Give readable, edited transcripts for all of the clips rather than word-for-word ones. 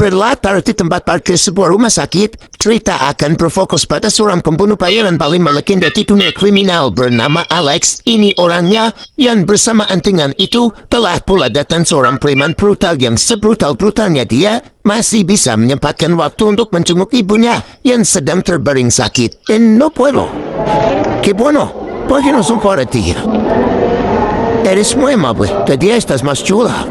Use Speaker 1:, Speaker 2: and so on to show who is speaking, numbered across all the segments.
Speaker 1: Berlatar di tempat parkir sebuah rumah sakit, cerita akan berfokus pada seorang pembunuh bayaran paling melegenda di dunia kriminal bernama Alex. Ini orangnya yang bersamaan dengan itu telah pula datang seorang preman brutal yang sebrutal-brutalnya dia masih bisa menyempatkan waktu untuk menjenguk ibunya yang sedang terbaring sakit. No puedo. Qué bueno. ¿Por qué no son para ti? Eres muy amable. De día estás más chula.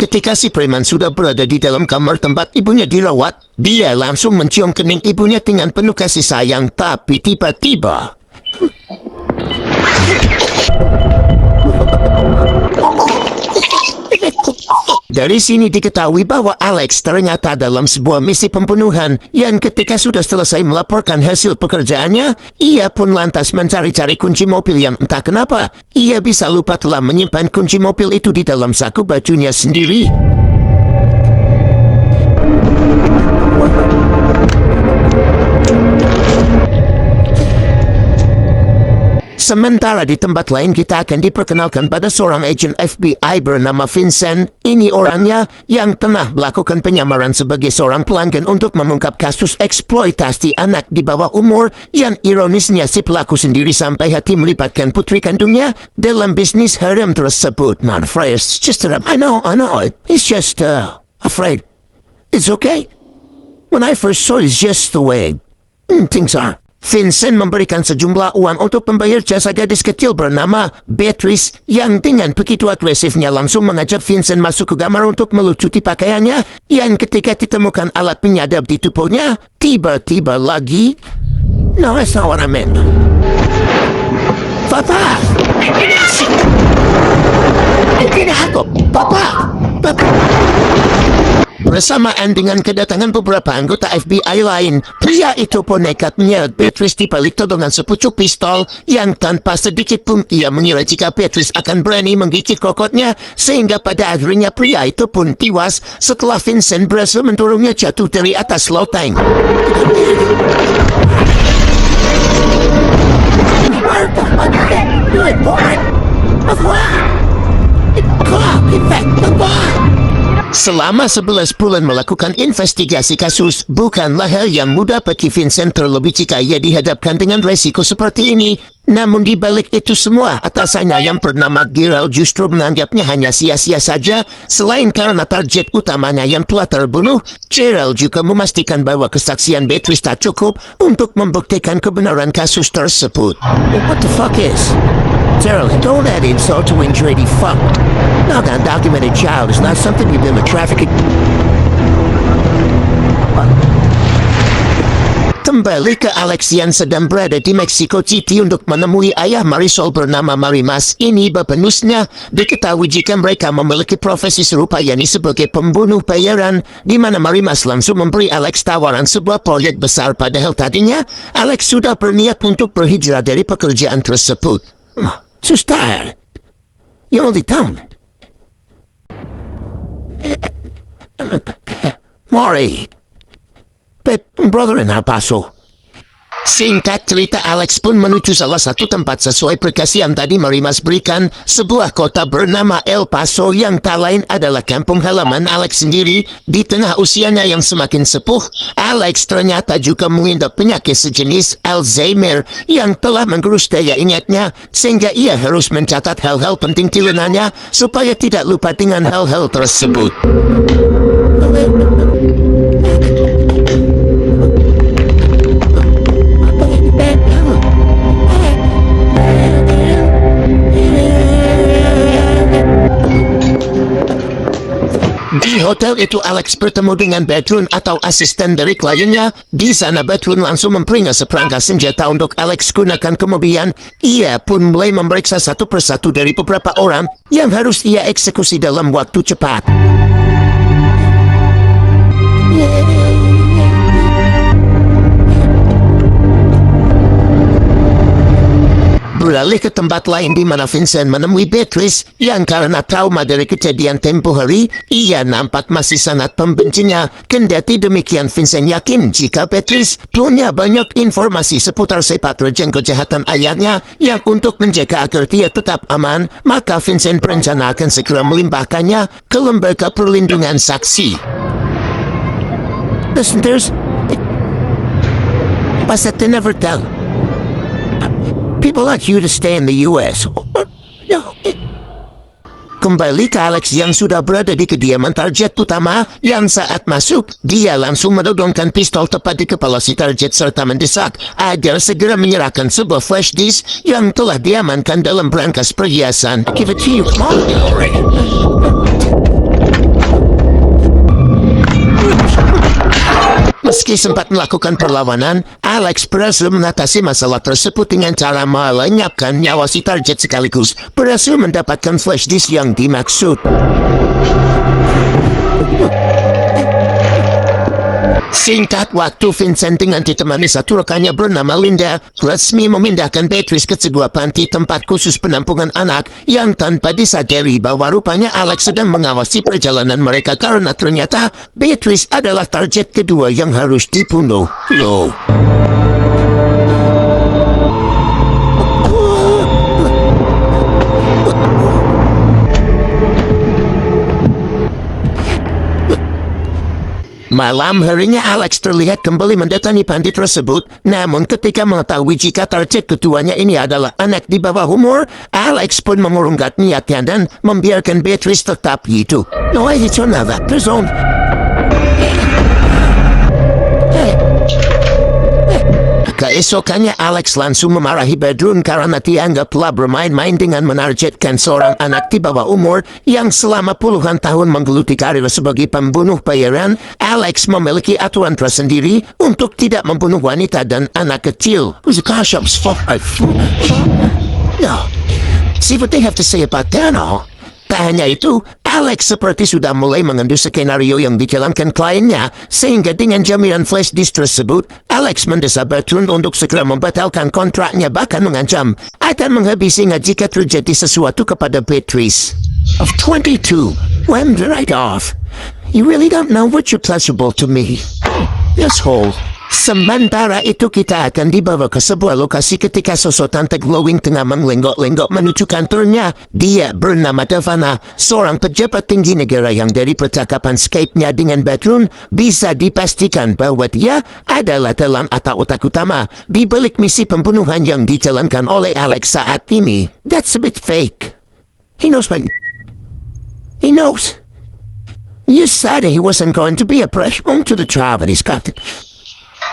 Speaker 1: Ketika si preman sudah berada di dalam kamar tempat ibunya dirawat, dia langsung mencium kening ibunya dengan penuh kasih sayang, tapi tiba-tiba... Dari sini diketahui bahwa Alex ternyata dalam sebuah misi pembunuhan yang ketika sudah selesai melaporkan hasil pekerjaannya, ia pun lantas mencari-cari kunci mobil yang entah kenapa ia bisa lupa telah menyimpan kunci mobil itu di dalam saku bajunya sendiri. Sementara di tempat lain kita akan diperkenalkan pada seorang agen FBI bernama Vincent. Ini orangnya yang tengah melakukan penyamaran sebagai seorang pelanggan untuk mengungkap kasus eksploitasi anak di bawah umur yang ironisnya si pelaku sendiri sampai hati melibatkan putri kandungnya dalam bisnis harem tersebut. Not afraid, it's just that I know, it's just afraid. It's okay. When I first saw it, it's just the way things are. Vincent memberikan sejumlah uang untuk membayar jasa gadis kecil bernama Beatrice yang dengan begitu agresifnya langsung mengajak Vincent masuk ke kamar untuk melucuti pakaiannya yang ketika ditemukan alat penyadap di tubuhnya, tiba-tiba lagi... No, that's not what I meant. Papa! Ini aku! Papa! Bersamaan dengan kedatangan beberapa anggota FBI lain, pria itu pun nekat menyeret Beatrice di balik todongan sepucuk pistol yang tanpa sedikit pun ia mengira jika Beatrice akan berani menggigit kokotnya, sehingga pada akhirnya pria itu pun tewas setelah Vincent berhasil mendorongnya jatuh dari atas loteng. Selama 11 bulan melakukan investigasi kasus, bukanlah hal yang mudah bagi Vincent terlebih jika ia dihadapkan dengan resiko seperti ini. Namun di balik itu semua, atasannya yang bernama Gerald justru menganggapnya hanya sia-sia saja. Selain karena target utamanya yang telah terbunuh, Gerald juga memastikan bahwa kesaksian Beatrice tak cukup untuk membuktikan kebenaran kasus tersebut. What the fuck is? Gerald, don't add insult to injury, fuck. Not an undocumented child is not something you've been trafficking. Kembali ke Alex yang sedang berada di Mexico City untuk menemui ayah Marisol bernama Marimas. Ini berpenusnya diketahui jika mereka memiliki profesi serupa yakni sebagai pembunuh bayaran, di mana Marimas langsung memberi Alex tawaran sebuah proyek besar padahal tadinya Alex sudah berniat untuk berhijrah dari pekerjaan tersebut. Sustar, you only town. Mori, brother in El Paso. Singkat cerita, Alex pun menuju salah satu tempat sesuai perkasi yang tadi Marimas berikan, sebuah kota bernama El Paso yang tak lain adalah kampung halaman Alex sendiri. Di tengah usianya yang semakin sepuh, Alex ternyata juga mengidap penyakit sejenis Alzheimer yang telah menggerus daya ingatnya, sehingga ia harus mencatat hal-hal penting di lengannya supaya tidak lupa dengan hal-hal tersebut. Di hotel itu Alex bertemu dengan Bedrun atau asisten dari kliennya. Di sana Bedrun langsung memperingat seperangkat senjata untuk Alex gunakan. Kemudian ia pun mulai memeriksa satu persatu dari beberapa orang yang harus ia eksekusi dalam waktu cepat. Beralih ke tempat lain di mana Vincent menemui Beatrice yang karena trauma dari kejadian tempo hari, ia nampak masih sangat membencinya. Kendati demikian, Vincent yakin jika Beatrice punya banyak informasi seputar sepak terjang kejahatan ayahnya yang untuk menjaga agar dia tetap aman, maka Vincent berencana akan segera melimpahkannya ke lembaga perlindungan saksi. Listen, but they never tell. People like you to stay in the U.S. Kembali ke Alex yang sudah berada di kediaman target utama yang saat masuk, dia langsung menodongkan pistol tepat di kepala si target serta mendesak agar segera menyerahkan sebuah flash disk yang telah diamankan dalam berangkas perhiasan. Give it to you, come on. Meski sempat melakukan perlawanan, Alex berhasil mengatasi masalah tersebut dengan cara melenyapkan nyawa si target sekaligus berhasil mendapatkan flash disk yang dimaksud. Singkat waktu, Vincent dengan ditemani satu rekannya bernama Linda resmi memindahkan Beatrice ke sebuah panti tempat khusus penampungan anak yang tanpa disadari bahwa rupanya Alex sedang mengawasi perjalanan mereka karena ternyata Beatrice adalah target kedua yang harus dibunuh. Loh. Malam harinya Alex terlihat kembali mendatangi panti tersebut, namun ketika mengetahui jika target keduanya ini adalah anak di bawah umur, Alex pun mengurungkan niatnya dan membiarkan Beatrice tetap hidup. No, it's another person. Keesokannya Alex langsung memarahi Bedroom karena dianggap telah bermain-main dengan menargetkan seorang anak di bawah umur yang selama puluhan tahun menggeluti karir sebagai pembunuh bayaran. Alex memiliki aturan tersendiri untuk tidak membunuh wanita dan anak kecil. No. See what they have to say about that all. Tak hanya itu, Alex seperti sudah mulai mengendu skenario yang dijalankan kliennya, sehingga dengan jaminan flash disk tersebut, Alex mendesak Bertrand untuk segera membatalkan kontraknya, bahkan mengancam akan menghabisinya jika terjadi sesuatu kepada Beatrice. Of 22, when right off. You really don't know what you're pleasurable to me. Yes, whole. Sementara itu kita akan dibawa ke sebuah lokasi ketika sosok tante glowing tengah menglenggok-lenggok menuju kantornya. Dia bernama Davana, seorang pejabat tinggi negara yang dari percakapan Skype-nya dengan Bertrand bisa dipastikan bahwa dia adalah dalang atau otak utama di balik misi pembunuhan yang dijalankan oleh Alex saat ini. That's a bit fake. He knows what... He knows. You said he wasn't going to be a pressure to the trial that he's got.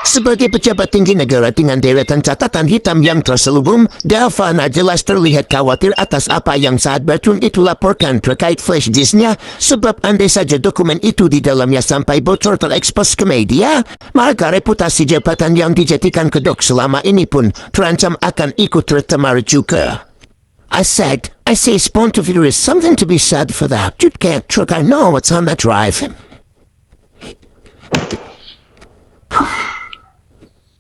Speaker 1: Sebagai pejabat tinggi negara dengan deretan catatan hitam yang terselubung, Davana jelas terlihat khawatir atas apa yang saat Bertrand itu laporkan terkait flash disknya, sebab andai saja dokumen itu di dalamnya sampai bocor terekspos ke media, maka reputasi jabatan yang dijadikan kedok selama ini pun terancam akan ikut tercemar juga. I say, point of view is something to be said for that. You can't truck, I know what's on that drive.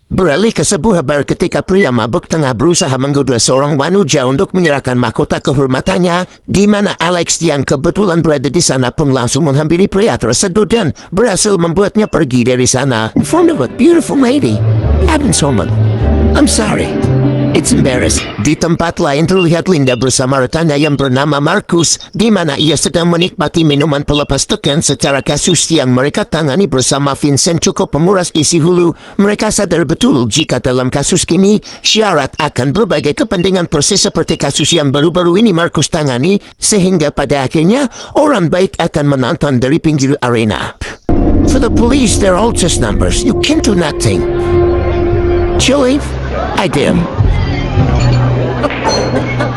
Speaker 1: Beralih ke sebuah bar ketika pria mabuk tengah berusaha menggoda seorang wanita untuk menyerahkan mahkota kehormatannya, di mana Alex yang kebetulan berada di sana pun langsung menghampiri pria tersebut dan berhasil membuatnya pergi dari sana. In front of a beautiful lady. Haven't someone. I'm sorry. It's embarrassing. Di tempat lain terlihat Linda bersama rekannya yang bernama Marcus, di mana ia sedang menikmati minuman pelepas tekan secara kasus yang mereka tangani bersama Vincent cukup memuras isi hulu. Mereka sadar betul jika dalam kasus kini syarat akan berbagai kepentingan proses seperti kasus yang baru-baru ini Marcus tangani, sehingga pada akhirnya orang baik akan menonton dari pinggir arena. For the police, they're all just numbers. You can't do nothing. Chili, I did.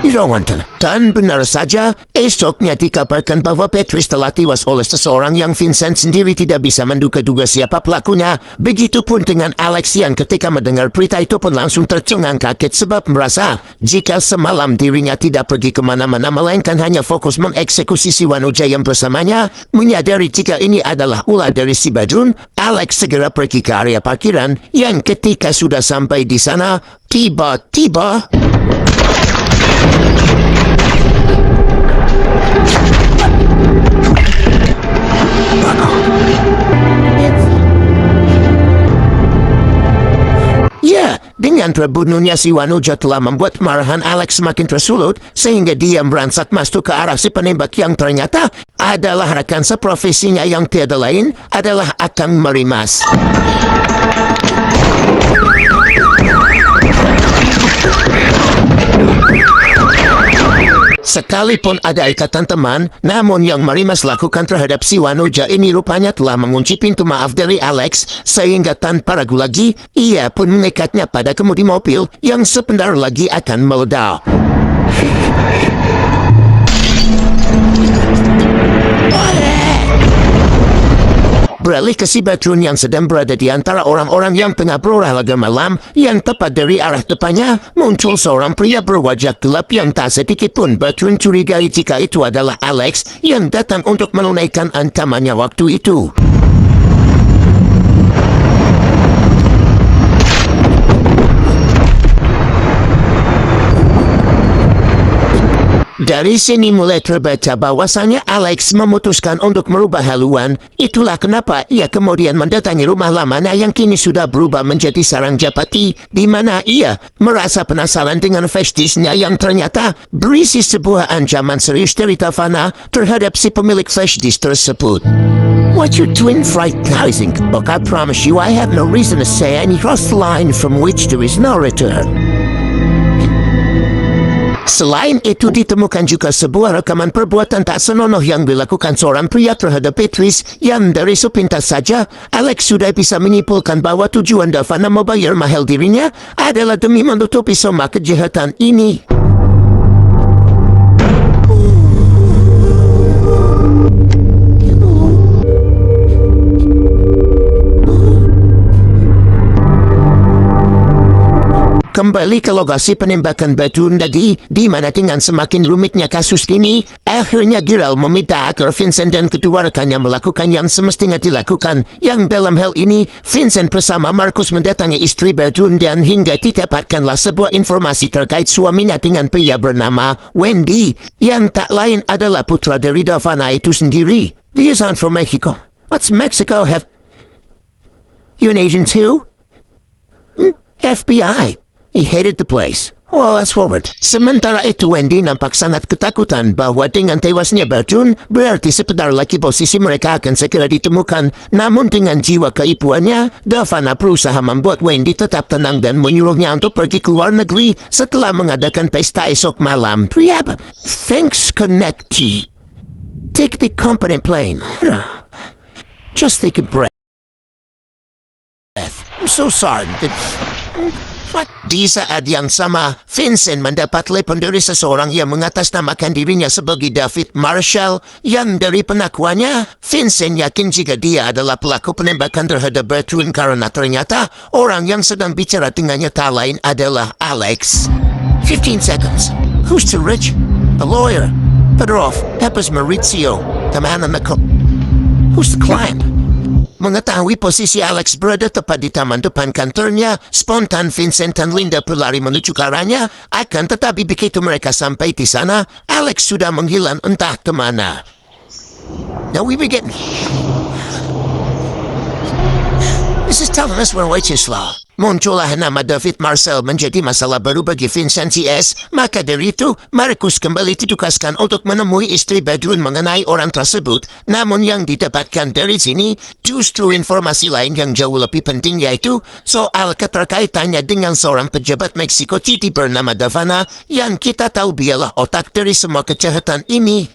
Speaker 1: You don't want to. Dan benar saja, esoknya dikabarkan bahwa Beatrice telah tewas oleh seseorang yang Vincent sendiri tidak bisa menduga-duga siapa pelakunya. Begitupun dengan Alex yang ketika mendengar berita itu pun langsung tercengang kaget sebab merasa jika semalam dirinya tidak pergi kemana-mana melainkan hanya fokus mengeksekusi si wanita yang bersamanya. Menyadari jika ini adalah ulah dari si Bertrand, Alex segera pergi ke area parkiran yang ketika sudah sampai di sana, tiba-tiba... Dengan terbunuhnya si Wanuja telah membuat marahan Alex semakin tersulut sehingga dia merangsak masuk ke arah si penembak yang ternyata adalah rekan seprofesinya yang tiada lain adalah Akang Marimas. Sekalipun ada ikatan teman, namun yang Marimas lakukan terhadap si Wanuja ini rupanya telah mengunci pintu maaf dari Alex, sehingga tanpa ragu lagi, ia pun mengikatnya pada kemudi mobil yang sebentar lagi akan meledak. Beralih ke si Batrun yang sedang berada di antara orang-orang yang tengah berolahraga malam, yang tepat dari arah depannya muncul seorang pria berwajah gelap yang tak sedikit pun Batrun curigai jika itu adalah Alex yang datang untuk menunaikan ancamannya waktu itu. Dari sini mulai terbaca bahwasannya Alex memutuskan untuk merubah haluan. Itulah kenapa ia kemudian mendatangi rumah lamanya yang kini sudah berubah menjadi sarang Japati, di mana ia merasa penasaran dengan flashdisknya yang ternyata berisi sebuah ancaman serius dari Tavana terhadap si pemilik flashdisk tersebut. What you're doing frightenizing, but I promise you I have no reason to say any cross the line from which there is no return. Selain itu ditemukan juga sebuah rekaman perbuatan tak senonoh yang dilakukan seorang pria terhadap Beatrice yang dari sepintas saja Alex sudah bisa menyimpulkan bahwa tujuan Tavana membayar mahal dirinya adalah demi menutupi semua kejahatan ini. Kembali ke lokasi penembakan Batrun tadi, di mana dengan semakin rumitnya kasus ini, akhirnya Giral meminta agar Vincent dan kedua rekannya melakukan yang semestinya dilakukan. Yang dalam hal ini, Vincent bersama Marcus mendatangi istri Batrun dan hingga didapatkanlah sebuah informasi terkait suaminya dengan pria bernama Wendy, yang tak lain adalah putra dari Tavana itu sendiri. He is from Mexico. What's Mexico have? You an agent too? FBI. He hated the place. Well, that's forward. Sementara itu Wendy nampak sangat ketakutan bahwa dengan tewasnya Batrun, berarti sebentar lagi posisi mereka akan segera ditemukan. Namun dengan jiwa keibuannya, Tavana berusaha membuat Wendy tetap tenang dan menyuruhnya untuk pergi ke luar negeri setelah mengadakan pesta esok malam. Thanks, Connecty. Take the company plane. Just take a breath. I'm so sorry. Di saat yang sama, Vincent mendapat telepon dari seseorang yang mengatasnamakan dirinya sebagai David Marshall, yang dari pengakuannya, Vincent yakin jika dia adalah pelaku penembakan terhadap Batrun karena ternyata orang yang sedang bicara dengannya tak lain adalah Alex. 15 seconds. Who's too rich? The lawyer. Pedroff. Peppers Maurizio. The man on the cook. Who's the client? Mengetahui posisi Alex berada tepat di taman depan kantornya, spontan Vincent dan Linda berlari menuju ke arahnya, akan tetapi begitu mereka sampai di sana, Alex sudah menghilang entah kemana. Now we begin. This is telling us we're way too slow. Muncullah nama David Marshall menjadi masalah baru bagi Vincent CS, maka dari itu, Marcus kembali ditugaskan untuk menemui istri Batrun mengenai orang tersebut. Namun yang didapatkan dari sini, justru informasi lain yang jauh lebih penting yaitu soal keterkaitannya dengan seorang pejabat Meksiko City bernama Tavana yang kita tahu dialah otak dari semua kejahatan ini.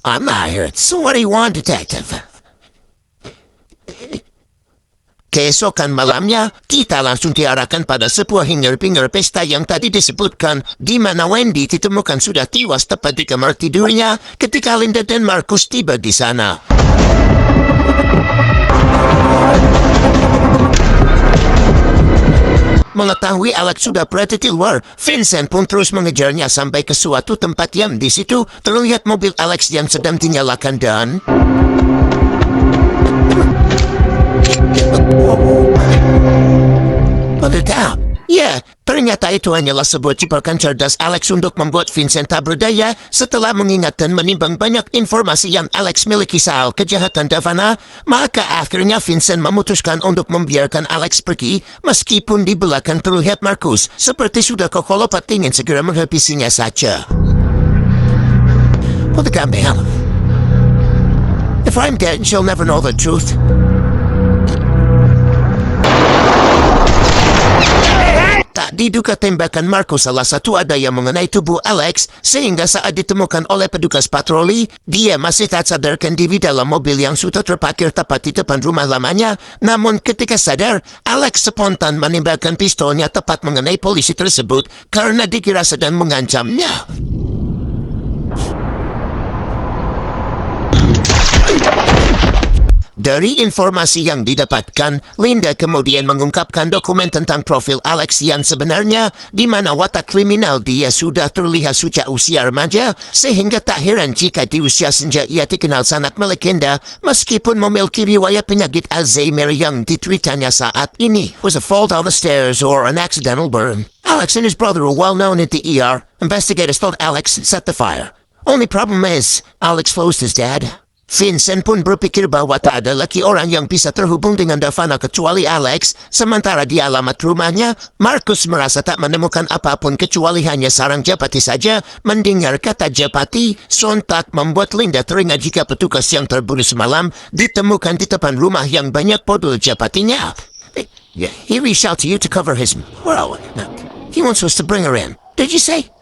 Speaker 1: I'm hired. So what do you want, detective? Keesokan malamnya, kita langsung diarahkan pada sebuah hingar-bingar pesta yang tadi disebutkan, di mana Wendy ditemukan sudah tewas tepat di kamar tidurnya ketika Linda dan Marcus tiba di sana. Mengetahui Alex sudah berada di luar, Vincent pun terus mengejarnya sampai ke suatu tempat yang di situ terlihat mobil Alex yang sedang dinyalakan dan... Peledak. Ya, Ternyata itu hanyalah sebuah jebakan cerdas Alex untuk membuat Vincent tak berdaya. Setelah mengingat dan menimbang banyak informasi yang Alex miliki soal kejahatan Davana, maka akhirnya Vincent memutuskan untuk membiarkan Alex pergi meskipun di belakang terlihat Marcus seperti sudah kokolopat ingin segera menghabisinya saja. What the goddamn? If I'm dead, she'll never know the truth. Tak diduga tembakan Marcus salah satu ada yang mengenai tubuh Alex sehingga saat ditemukan oleh petugas patroli, dia masih tak sadarkan diri dalam mobil yang sudah terparkir tepat di depan rumah lamanya. Namun ketika sadar, Alex spontan menembakkan pistolnya tepat mengenai polisi tersebut karena dikira sedang mengancamnya. Dari informasi yang didapatkan, Linda kemudian mengungkapkan dokumen tentang profil Alex yang sebenarnya, di mana watak kriminal dia sudah terlihat sejak usia remaja, sehingga tak heran jika di usia senja ia dikenal sangat melegenda, meskipun memiliki riwayat penyakit Alzheimer yang diteritanya saat ini. Was a fall down the stairs or an accidental burn. Alex and his brother were well known at the ER. Investigators thought Alex set the fire. Only problem is, Alex closed his dad. Vincent pun berpikir bahwa tak ada lagi orang yang bisa terhubung dengan Davana kecuali Alex. Sementara di alamat rumahnya, Marcus merasa tak menemukan apapun kecuali hanya sarang Japati saja. Mendengar kata Japati, sontak membuat Linda teringat jika petugas yang terbunuh semalam ditemukan di depan rumah yang banyak bodol Japatinya. He reached out to you to cover his... Well, he wants us to bring her in. Did you say?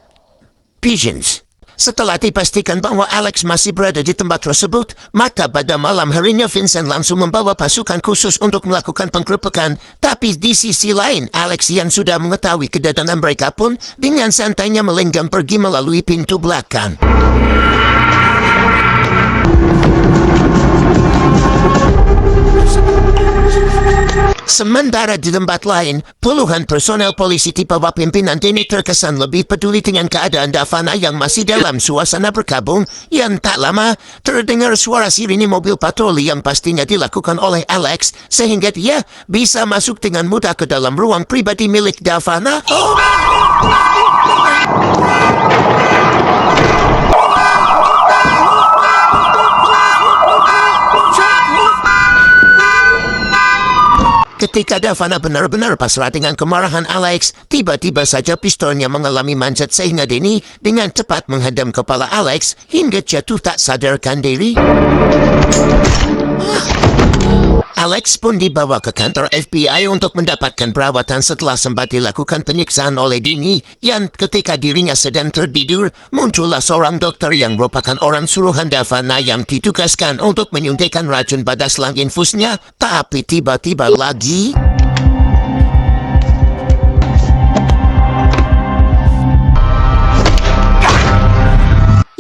Speaker 1: Pigeons. Setelah dipastikan bahwa Alex masih berada di tempat tersebut, maka pada malam harinya Vincent langsung membawa pasukan khusus untuk melakukan penggerebekan. Tapi di sisi lain, Alex yang sudah mengetahui kedatangan mereka pun dengan santainya melenggang pergi melalui pintu belakang. Sementara di tempat lain, puluhan personel polisi di bawah pimpinan Denny terkesan lebih peduli dengan keadaan Davana yang masih dalam suasana berkabung. Yang tak lama, terdengar suara sirine mobil patroli yang pastinya dilakukan oleh Alex, sehingga dia bisa masuk dengan mudah ke dalam ruang pribadi milik Davana. Ketika Davana benar-benar pasrah dengan kemarahan Alex, tiba-tiba saja pistolnya mengalami manjat sehingga Denny dengan cepat menghadam kepala Alex hingga jatuh tak sadarkan diri. Alex pun dibawa ke kantor FBI untuk mendapatkan perawatan setelah sempat dilakukan penyiksaan oleh Denny yang ketika dirinya sedang tertidur, muncullah seorang dokter yang merupakan orang suruhan Davana yang ditugaskan untuk menyuntikkan racun pada selang infusnya, tapi tiba-tiba lagi...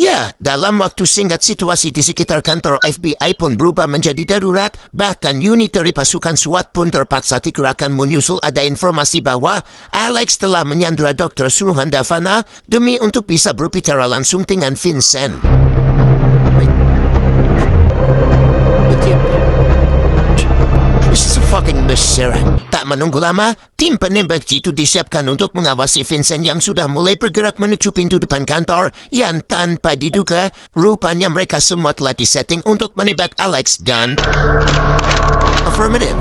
Speaker 1: Ya, dalam waktu singkat situasi di sekitar kantor FBI pun berubah menjadi darurat. Bahkan unit dari pasukan SWAT pun terpaksa dikerahkan menyusul ada informasi bahwa Alex telah menyandera dokter suruhan Davana demi untuk bisa berbicara langsung dengan Vincent. This is a fucking mess, Sarah. Tak menunggu lama, tim penembak jitu disiapkan untuk mengawasi Vincent yang sudah mulai bergerak menuju pintu depan kantor yang tanpa diduga, rupanya mereka semua telah disetting untuk menembak Alex dan... Affirmative.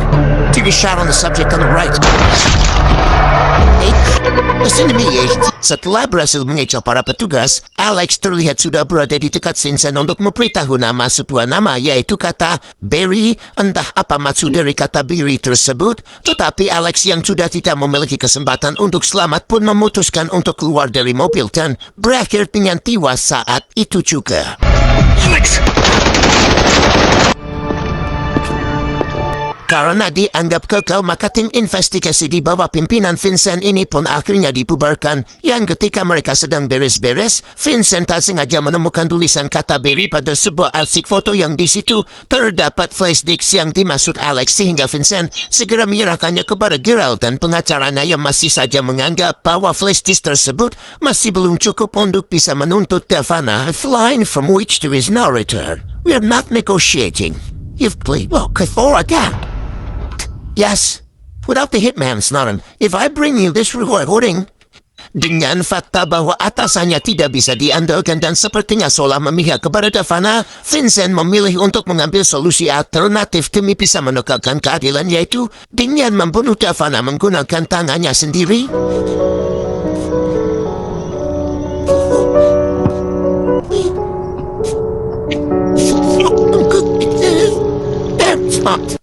Speaker 1: TV shot on the subject on the right. Hey, listen to me, agent. Setelah berhasil mengecoh para petugas, Alex terlihat sudah berada di dekat Vincent untuk memberitahu nama sebuah nama, yaitu kata Barry. Entah apa maksud dari kata Barry tersebut, tetapi Alex yang sudah tidak memiliki kesempatan untuk selamat pun memutuskan untuk keluar dari mobil dan berakhir dengan tewas saat itu juga. Alex! Karena dianggap gagal, maka tim investigasi di bawah pimpinan Vincent ini pun akhirnya dibubarkan. Yang ketika mereka sedang beres-beres, Vincent tak sengaja menemukan tulisan kata Barry pada sebuah arsip foto yang di situ terdapat flash disk yang dimaksud Alex, sehingga Vincent segera menyerahkannya kepada Gerald dan pengacaranya yang masih saja menganggap bahwa flash disk tersebut masih belum cukup untuk bisa menuntut Davana, a line from which there is no return. We are not negotiating. You've played well before again. Yes, without the hitman's naran. If I bring you this recording, dengan fakta bahwa atasannya tidak bisa diandalkan dan sepertinya seolah memihak kepada Fana, Vincent memilih untuk mengambil solusi alternatif demi bisa menegakkan keadilan, yaitu dengan membunuh Fana menggunakan tangannya sendiri. Stop.